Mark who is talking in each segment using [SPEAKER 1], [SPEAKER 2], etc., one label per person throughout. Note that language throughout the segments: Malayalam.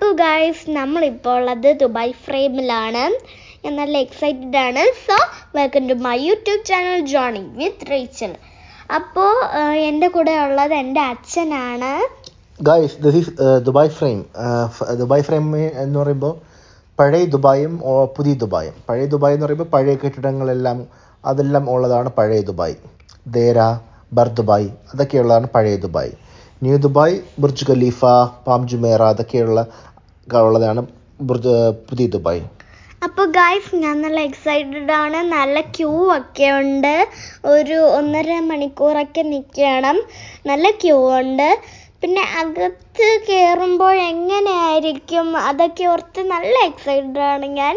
[SPEAKER 1] അപ്പോൾ ഗൈസ് നമ്മളിപ്പോൾ ഉള്ളത് ദുബായ് ഫ്രെയിമിലാണ്. ഞാൻ നല്ല എക്സൈറ്റഡ് ആണ്. So welcome to my YouTube channel Johnny with Rachel. അപ്പോൾ എൻ്റെ കൂടെ ഉള്ളത് എൻ്റെ അച്ഛനാണ്.
[SPEAKER 2] Guys this is Dubai frame. Dubai frame എന്ന് പറയുമ്പോൾ പഴയ ദുബായും പുതിയ ദുബായും. പഴയ ദുബായ് എന്ന് പറയുമ്പോൾ പഴയ കെട്ടിടങ്ങളെല്ലാം അതെല്ലാം ഉള്ളതാണ് പഴയ ദുബായ്. ദേര, ബർ ദുബായ് അതൊക്കെയുള്ളതാണ് പഴയ Dubai. New Dubai, Burj Khalifa, palm Jumeirah ഉള്ളതാണ് പുതിയ ദുബായ്.
[SPEAKER 1] അപ്പോൾ ഗൈസ് ഞാൻ നല്ല എക്സൈറ്റഡ് ആണ്. നല്ല ക്യൂ ഒക്കെ ഉണ്ട്. ഒരു 1.5 മണിക്കൂറൊക്കെ നിൽക്കണം. നല്ല ക്യൂ ഉണ്ട്. പിന്നെ അകത്ത് കയറുമ്പോൾ എങ്ങനെയായിരിക്കും അതൊക്കെ ഓർത്ത് നല്ല എക്സൈറ്റഡ് ആണ് ഞാൻ.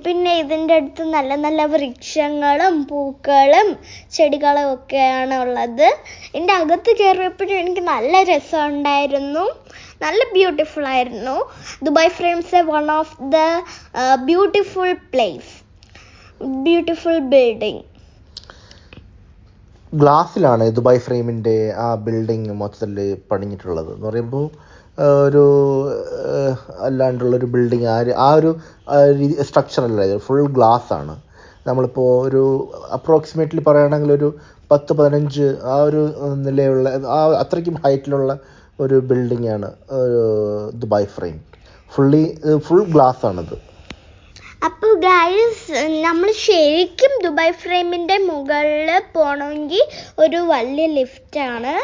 [SPEAKER 1] പിന്നെ ഇതിൻ്റെ അടുത്ത് നല്ല നല്ല വൃക്ഷങ്ങളും പൂക്കളും ചെടികളും ഒക്കെയാണ് ഉള്ളത്. എൻ്റെ അകത്ത് കയറിയപ്പോഴും എനിക്ക് നല്ല രസമുണ്ടായിരുന്നു. നല്ല ബ്യൂട്ടിഫുൾ ആയിരുന്നു. Dubai frames one of the beautiful place, beautiful building.
[SPEAKER 2] ഗ്ലാസ്സിലാണ് ദുബായ് ഫ്രെയിമിൻ്റെ ആ ബിൽഡിങ് മൊത്തത്തിൽ പണിഞ്ഞിട്ടുള്ളത് എന്ന് പറയുമ്പോൾ ഒരു അല്ലാണ്ടുള്ളൊരു ബിൽഡിങ് ആ ഒരു സ്ട്രക്ചർ അല്ല, ഫുൾ ഗ്ലാസ് ആണ്. നമ്മളിപ്പോൾ ഒരു അപ്രോക്സിമേറ്റ്ലി പറയുകയാണെങ്കിൽ ഒരു 10-15 ആ ഒരു നിലയുള്ള അത്രയ്ക്കും ഹൈറ്റിലുള്ള ഒരു ബിൽഡിംഗ് ആണ് ദുബായ് ഫ്രെയിം. ഫുൾ ഗ്ലാസ് ആണത്.
[SPEAKER 1] അപ്പോൾ ഗൈസ് നമ്മൾ ശരിക്കും ദുബായ് ഫ്രെയിമിൻ്റെ മുകളിൽ പോകണമെങ്കിൽ ഒരു വലിയ ലിഫ്റ്റാണ്.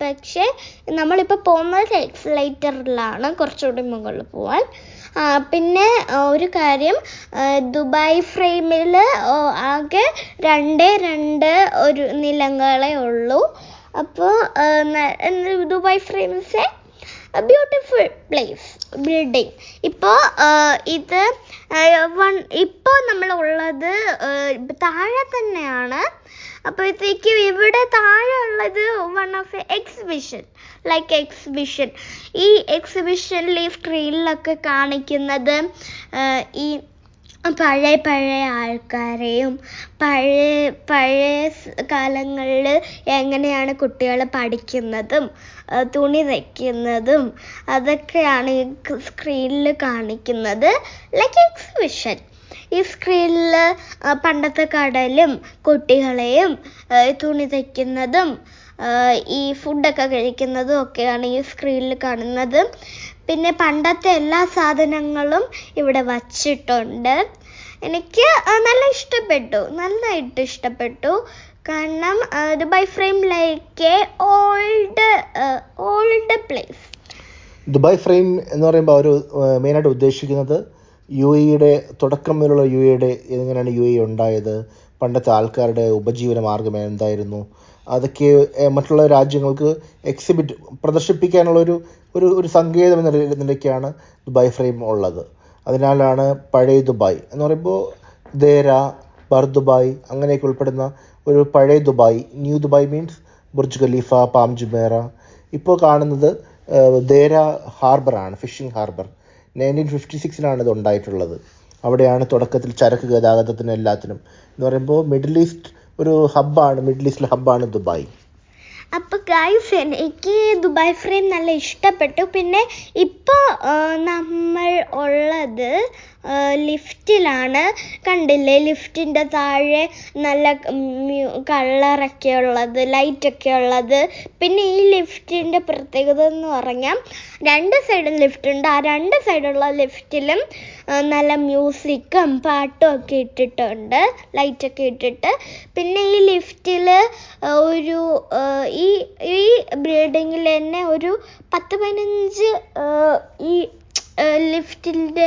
[SPEAKER 1] പക്ഷേ നമ്മളിപ്പോൾ പോകുന്നത് എക്സലേറ്ററിലാണ് കുറച്ചുകൂടി മുകളിൽ പോകാൻ. പിന്നെ ഒരു കാര്യം, ദുബായ് ഫ്രെയിമിൽ ആകെ 2 ഒരു നിലങ്ങളേ ഉള്ളൂ. അപ്പോൾ Dubai frames beautiful place, building. ഇപ്പോൾ ഇപ്പോൾ നമ്മളുള്ളത് താഴെ തന്നെയാണ്. അപ്പോഴത്തേക്കും ഇവിടെ താഴെ ഉള്ളത് വൺ ഓഫ് എക്സിബിഷൻ. ഈ എക്സിബിഷനിൽ ഈ സ്ക്രീനിലൊക്കെ കാണിക്കുന്നത് ഈ പഴയ ആൾക്കാരെയും പഴയ കാലങ്ങളിൽ എങ്ങനെയാണ് കുട്ടികൾ പഠിക്കുന്നതും തുണി തയ്ക്കുന്നതും അതൊക്കെയാണ് ഈ സ്ക്രീനിൽ കാണിക്കുന്നത്. എക്സിബിഷൻ. ഈ സ്ക്രീനിൽ പണ്ടത്തെ കടലും കുട്ടികളെയും തുണി തയ്ക്കുന്നതും ഈ ഫുഡൊക്കെ കഴിക്കുന്നതും ഒക്കെയാണ് ഈ സ്ക്രീനിൽ കാണുന്നത്. പിന്നെ പണ്ടത്തെ എല്ലാ സാധനങ്ങളും ഇവിടെ വച്ചിട്ടുണ്ട്. എനിക്ക് നന്നായിട്ട് ഇഷ്ടപ്പെട്ടു. കാരണം Dubai frame like old place.
[SPEAKER 2] Dubai frame എന്ന് പറയുമ്പോൾ അവർ മെയിനായിട്ട് ഉദ്ദേശിക്കുന്നത് UAE തുടക്കം മുതലുള്ള എങ്ങനെയാണ് UAE ഉണ്ടായത്, പണ്ടത്തെ ആൾക്കാരുടെ ഉപജീവന മാർഗം എന്തായിരുന്നു, അതൊക്കെ മറ്റുള്ള രാജ്യങ്ങൾക്ക് പ്രദർശിപ്പിക്കാനുള്ള ഒരു സങ്കേതം എന്ന നിലയ്ക്കാണ് ദുബായ് ഫ്രെയിം ഉള്ളത്. അതിനാലാണ് പഴയ ദുബായ് എന്ന് പറയുമ്പോൾ ദേര, ബർ ദുബായ് അങ്ങനെയൊക്കെ ഉൾപ്പെടുന്ന ഒരു പഴയ Dubai. New Dubai means Burj Khalifa, palm Jumeirah. ഇപ്പോൾ കാണുന്നത് ദേര ഹാർബറാണ്, ഫിഷിംഗ് ഹാർബർ. 1956 ഇത് ഉണ്ടായിട്ടുള്ളത്. അവിടെയാണ് തുടക്കത്തിൽ ചരക്ക് ഗതാഗതത്തിനും എല്ലാത്തിനും എന്ന് പറയുമ്പോൾ മിഡിൽ ഈസ്റ്റിലെ ഹബ്ബാണ് ദുബായ്.
[SPEAKER 1] അപ്പോൾ ഗൈസ് എനിക്ക് ദുബായ് ഫ്രെയിം നല്ല ഇഷ്ടപ്പെട്ടു. പിന്നെ ഇപ്പോൾ നമ്മൾ ഉള്ളത് ലിഫ്റ്റിലാണ്. കണ്ടില്ലേ, ലിഫ്റ്റിൻ്റെ താഴെ നല്ല കളറൊക്കെ ഉള്ളത്, ലൈറ്റൊക്കെ ഉള്ളത്. പിന്നെ ഈ ലിഫ്റ്റിൻ്റെ പ്രത്യേകത എന്ന് പറഞ്ഞാൽ 2 സൈഡും ലിഫ്റ്റുണ്ട്. ആ 2 സൈഡുള്ള ലിഫ്റ്റിലും നല്ല മ്യൂസിക്കും പാട്ടും ഒക്കെ ഇട്ടിട്ടുണ്ട്, ലൈറ്റൊക്കെ ഇട്ടിട്ട്. പിന്നെ ഈ ലിഫ്റ്റിൽ ഈ ബിൽഡിങ്ങിൽ തന്നെ ഒരു 10-15 ഈ ലിഫ്റ്റിൻ്റെ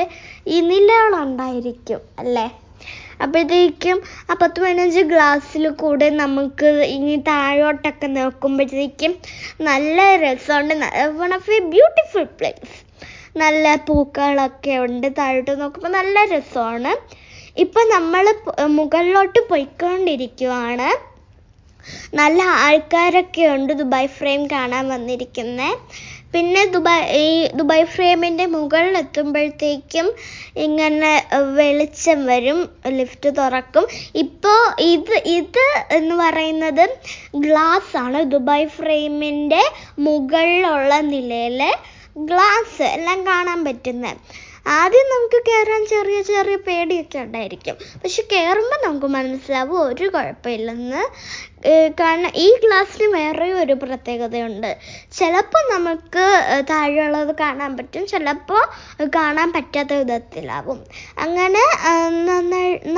[SPEAKER 1] ഈ നിലകളുണ്ടായിരിക്കും അല്ലേ. അപ്പോഴത്തേക്കും ആ 10-15 ഗ്ലാസ്സിൽ കൂടെ നമുക്ക് ഇനി താഴോട്ടൊക്കെ നോക്കുമ്പോഴത്തേക്കും നല്ല രസമുണ്ട്. One of A beautiful place. നല്ല പൂക്കളൊക്കെ ഉണ്ട്. താഴോട്ട് നോക്കുമ്പോൾ നല്ല രസമാണ്. ഇപ്പം നമ്മൾ മുകളിലോട്ട് പോയിക്കൊണ്ടിരിക്കുവാണ്. നല്ല ആൾക്കാരൊക്കെ ഉണ്ട് ദുബായ് ഫ്രെയിം കാണാൻ വന്നിരിക്കുന്നത്. പിന്നെ ദുബായ് ഫ്രെയിമിൻ്റെ മുകളിലെത്തുമ്പോഴത്തേക്കും ഇങ്ങനെ വെളിച്ചം വരും, ലിഫ്റ്റ് തുറക്കും. ഇപ്പോൾ ഇത് എന്ന് പറയുന്നത് ഗ്ലാസ് ആണ്. ദുബായ് ഫ്രെയിമിൻ്റെ മുകളിലുള്ള നിലയിൽ ഗ്ലാസ് എല്ലാം കാണാൻ പറ്റുന്നത്. ആദ്യം നമുക്ക് കയറാൻ ചെറിയ ചെറിയ പേടിയൊക്കെ ഉണ്ടായിരിക്കും, പക്ഷെ കയറുമ്പോൾ നമുക്ക് മനസ്സിലാവും ഒരു കുഴപ്പമില്ലെന്ന്. കാരണം ഈ ഗ്ലാസ്സിന് വേറെ ഒരു പ്രത്യേകതയുണ്ട്. ചിലപ്പോൾ നമുക്ക് താഴെയുള്ളത് കാണാൻ പറ്റും, ചിലപ്പോൾ കാണാൻ പറ്റാത്ത വിധത്തിലാവും. അങ്ങനെ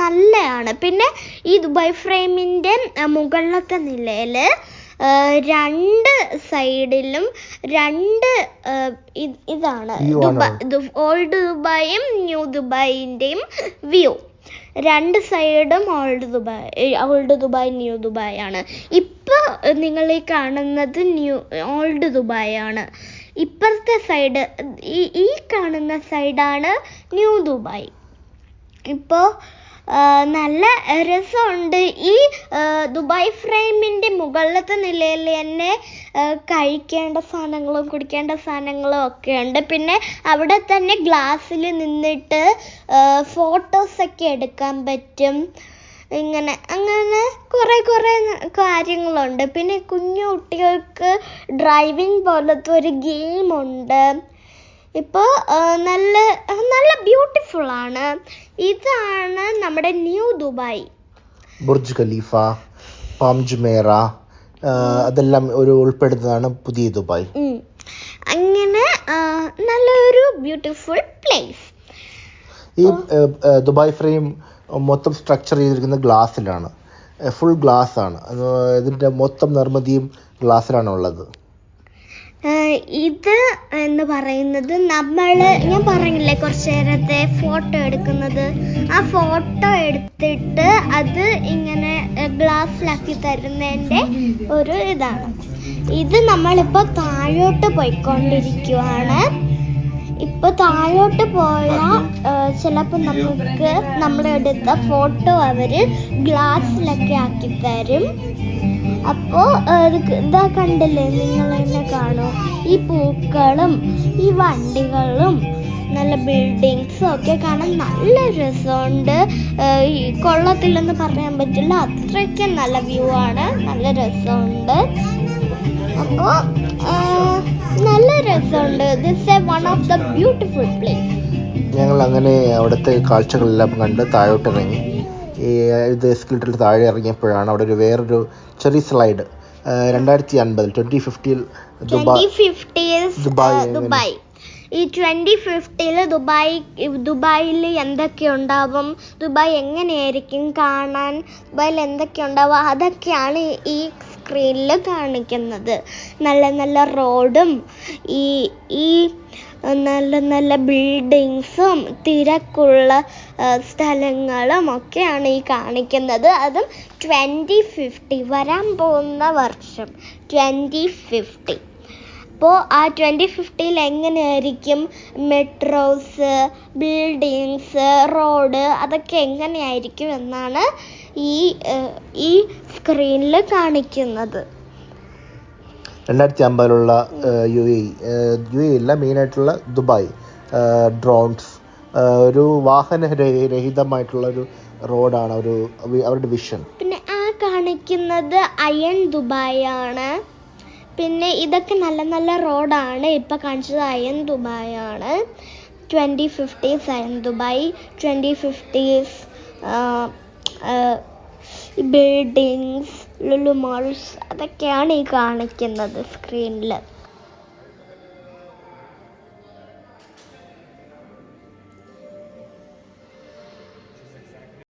[SPEAKER 1] നല്ലതാണ്. പിന്നെ ഈ ദുബായ് ഫ്രെയിമിൻ്റെ മുകളിലത്തെ നിലയിൽ 2 സൈഡിലും 2 ഇതാണ് ഓൾഡ് ദുബായും ന്യൂ ദുബായിൻ്റെയും വ്യൂ. 2 സൈഡും ഓൾഡ് ദുബായ് ന്യൂ ദുബായ് ആണ്. ഇപ്പോൾ നിങ്ങൾ ഈ കാണുന്നത് ഓൾഡ് ദുബായ് ആണ്. ഇപ്പുറത്തെ സൈഡ് ഈ കാണുന്ന സൈഡാണ് ന്യൂ ദുബായ്. ഇപ്പോൾ നല്ല രസമുണ്ട്. ഈ ദുബായ് ഫ്രെയിമിൻ്റെ മുകളിലത്തെ നിലയിൽ തന്നെ കഴിക്കേണ്ട സാധനങ്ങളും കുടിക്കേണ്ട സാധനങ്ങളും ഒക്കെ ഉണ്ട്. പിന്നെ അവിടെ തന്നെ ഗ്ലാസ്സിൽ നിന്നിട്ട് ഫോട്ടോസൊക്കെ എടുക്കാൻ പറ്റും. അങ്ങനെ കുറേ കാര്യങ്ങളുണ്ട്. പിന്നെ കുഞ്ഞു കുട്ടികൾക്ക് ഡ്രൈവിംഗ് പോലത്തെ ഒരു ഗെയിമുണ്ട്. ഇപ്പോൾ നല്ല ബ്യൂട്ടിഫുൾ ആണ്. ഇതാണ് നമ്മുടെ new Dubai.
[SPEAKER 2] Burj Khalifa, palm Jumeirah അതെല്ലാം ഉൾപ്പെടുന്നതാണ് പുതിയ ദുബായ്.
[SPEAKER 1] അങ്ങനെ നല്ലൊരു ബ്യൂട്ടിഫുൾ പ്ലേസ്.
[SPEAKER 2] ഈ ദുബായ് ഫ്രെയിം മൊത്തം സ്ട്രക്ചർ ചെയ്തിരിക്കുന്നത് ഗ്ലാസ്സിലാണ്, ഫുൾ ഗ്ലാസ് ആണ്. ഇതിൻ്റെ മൊത്തം നിർമ്മിതിയും ഗ്ലാസ്സിലാണ് ഉള്ളത്.
[SPEAKER 1] ഇത് എന്ന് പറയുന്നത് ഞാൻ പറഞ്ഞില്ലേ കുറച്ച് നേരത്തെ ഫോട്ടോ എടുക്കുന്നത്, ആ ഫോട്ടോ എടുത്തിട്ട് അത് ഇങ്ങനെ ഗ്ലാസ്സിലാക്കി തരുന്നതിൻ്റെ ഒരു ഇതാണ്. ഇത് നമ്മളിപ്പോൾ താഴോട്ട് പോയിക്കൊണ്ടിരിക്കുവാണ്. ഇപ്പോൾ താഴോട്ട് പോയാൽ ചിലപ്പോൾ നമുക്ക് നമ്മളെടുത്ത ഫോട്ടോ അവർ ഗ്ലാസ്സിലൊക്കെ ആക്കി തരും. അപ്പോൾ ഇതാ കണ്ടില്ലേ, നിങ്ങൾ തന്നെ കാണും. ഈ പൂക്കളും ഈ വണ്ടികളും നല്ല ബിൽഡിങ്സും ഒക്കെ കാണാൻ നല്ല രസമുണ്ട്. കൊള്ളത്തില്ലെന്ന് പറയാൻ പറ്റില്ല, അത്രയ്ക്ക് നല്ല വ്യൂ ആണ്. നല്ല രസമുണ്ട്. അപ്പോൾ നല്ല രസമുണ്ട്. This A one of the beautiful place.
[SPEAKER 2] ഞങ്ങൾ അങ്ങനെ അവിടുത്തെ കാഴ്ചകളെല്ലാം കണ്ട് താഴോട്ട് ഇറങ്ങി. ഇത് എസ്കലേറ്ററിൽ താഴെ ഇറങ്ങിയപ്പോഴാണ് അവിടെ വേറൊരു ചെറിയ സ്ലൈഡ് 2050
[SPEAKER 1] ദുബായ്. ഈ 2050 ദുബായിൽ എന്തൊക്കെ ഉണ്ടാവും, ദുബായ് എങ്ങനെയായിരിക്കും കാണാൻ, ദുബായിൽ എന്തൊക്കെ ഉണ്ടാവും, അതൊക്കെയാണ് ഈ സ്ക്രീനിൽ കാണിക്കുന്നത്. നല്ല റോഡും ഈ നല്ല ബിൽഡിങ്സും തിരക്കുള്ള സ്ഥലങ്ങളും ഒക്കെയാണ് ഈ കാണിക്കുന്നത്. അതും 2050, വരാൻ പോകുന്ന വർഷം 2050. അപ്പോൾ ആ 2050 എങ്ങനെയായിരിക്കും മെട്രോസ്, ബിൽഡിങ്സ്, റോഡ് അതൊക്കെ എങ്ങനെയായിരിക്കും എന്നാണ് ഈ സ്ക്രീനിൽ കാണിക്കുന്നത്.
[SPEAKER 2] 2050 യു എ അല്ല, മെയിനായിട്ടുള്ള ദുബായ് ഡ്രോൺസ്, ഒരു വാഹനരഹിതമായിട്ടുള്ള ഒരു റോഡാണ് അവരുടെ വിഷൻ.
[SPEAKER 1] പിന്നെ ആ കാണിക്കുന്നത് അയൺ ദുബായ് ആണ്. പിന്നെ ഇതൊക്കെ നല്ല റോഡാണ്. ഇപ്പം കാണിച്ചത് അയൺ ദുബായ് ആണ്. 2050 അയൺ ദുബായ്, 2050 ബിൽഡിങ്സ്, ലുലു മാൾസ് അതൊക്കെയാണ് ഈ കാണിക്കുന്നത് സ്ക്രീനിൽ.